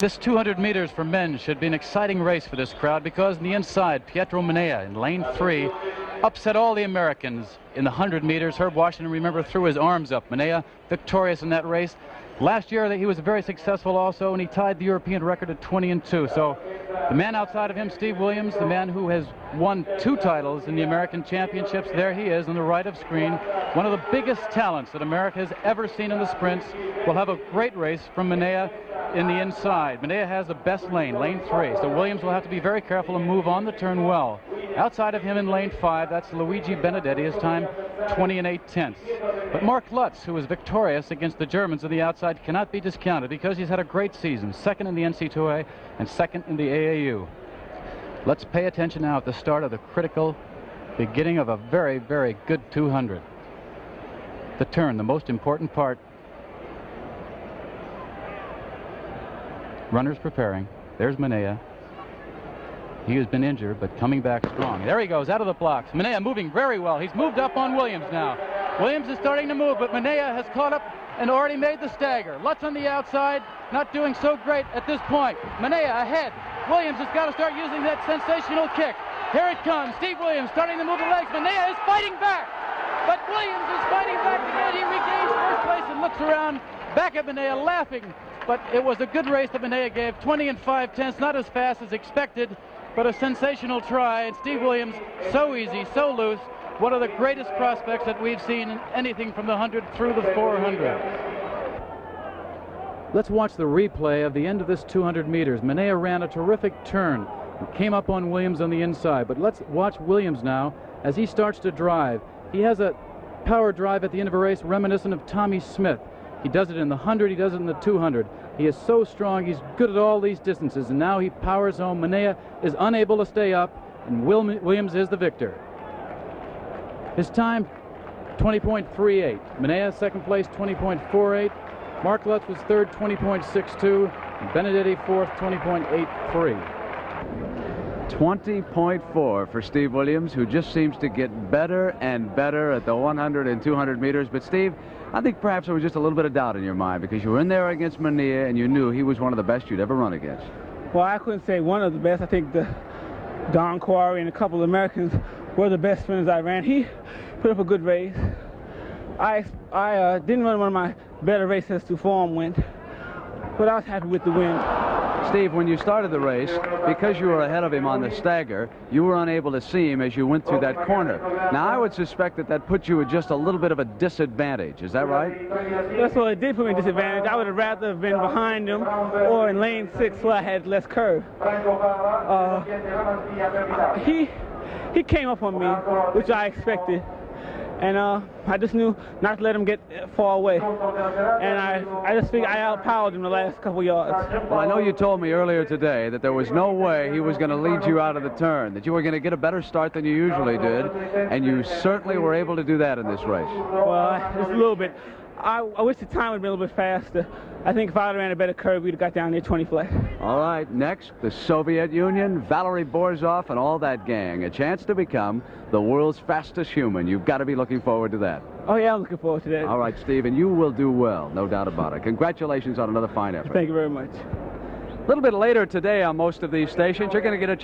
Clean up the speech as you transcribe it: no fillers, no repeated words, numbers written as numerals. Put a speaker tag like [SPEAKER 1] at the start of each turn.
[SPEAKER 1] This 200 meters for men should be an exciting race for this crowd because on the inside, Pietro Manea in lane 3 upset all the Americans in the 100 meters. Herb Washington, remember, threw his arms up. Manea victorious in that race. Last year he was very successful also, and he tied the European record at 20-2. So the man outside of him, Steve Williams, the man who has won 2 titles in the American Championships, there he is on the right of screen. One of the biggest talents that America has ever seen in the sprints. Will have a great race from Manea in the inside. Manea has the best lane, lane 3, so Williams will have to be very careful and move on the turn well. Outside of him in lane 5, that's Luigi Benedetti, his time 20 8/10. But Mark Lutz, who was victorious against the Germans on the outside, cannot be discounted because he's had a great season, second in the NC2A and second in the AAU. Let's pay attention now at the start of the critical beginning of a very, very good 200. The turn, the most important part. Runners preparing. There's Manea. He has been injured, but coming back strong. There he goes, out of the blocks. Manea moving very well. He's moved up on Williams now. Williams is starting to move, but Manea has caught up and already made the stagger. Lutz on the outside, not doing so great at this point. Manea ahead. Williams has got to start using that sensational kick. Here it comes. Steve Williams starting to move the legs. Manea is fighting back, but Williams is fighting back again. He regains first place and looks around back at Manea laughing. But it was a good race that Manea gave, 20 5/10, not as fast as expected, but a sensational try. And Steve Williams, so easy, so loose, one of the greatest prospects that we've seen in anything from the 100 through the 400. Let's watch the replay of the end of this 200 meters. Manea ran a terrific turn and came up on Williams on the inside. But let's watch Williams now as he starts to drive. He has a power drive at the end of a race reminiscent of Tommy Smith. He does it in the 100, he does it in the 200. He is so strong, he's good at all these distances, and now he powers home. Manea is unable to stay up, and Williams is the victor. His time, 20.38. Manea, second place, 20.48. Mark Lutz was third, 20.62. Benedetti, fourth, 20.83.
[SPEAKER 2] 20.4 for Steve Williams, who just seems to get better and better at the 100 and 200 meters. But Steve, I think perhaps there was just a little bit of doubt in your mind because you were in there against Manea and you knew he was one of the best you'd ever run against.
[SPEAKER 3] Well, I couldn't say one of the best. I think Don Quarry and a couple of Americans were the best sprinters I ran. He put up a good race. I didn't run one of my better races to form went, but I was happy with the win.
[SPEAKER 2] Steve, when you started the race, because you were ahead of him on the stagger, you were unable to see him as you went through that corner. Now, I would suspect that that put you at just a little bit of a disadvantage. Is that right?
[SPEAKER 3] That's what it did put me at a disadvantage. I would have rather been behind him or in lane 6 where I had less curve. He came up on me, which I expected. And I just knew not to let him get far away. And I just figured I outpowered him the last couple yards.
[SPEAKER 2] Well, I know you told me earlier today that there was no way he was going to lead you out of the turn, that you were going to get a better start than you usually did, and you certainly were able to do that in this race.
[SPEAKER 3] Well, just a little bit. I wish the time would have been a little bit faster. I think if I had ran a better curve, we'd have got down near 20 flat.
[SPEAKER 2] All right, next, the Soviet Union, Valery Borzov, and all that gang. A chance to become the world's fastest human. You've got to be looking forward to that.
[SPEAKER 3] Oh, yeah, I'm looking forward to that.
[SPEAKER 2] All right, Steve, and you will do well, no doubt about it. Congratulations on another fine effort.
[SPEAKER 3] Thank you very much.
[SPEAKER 2] A little bit later today on most of these stations, you're going to get a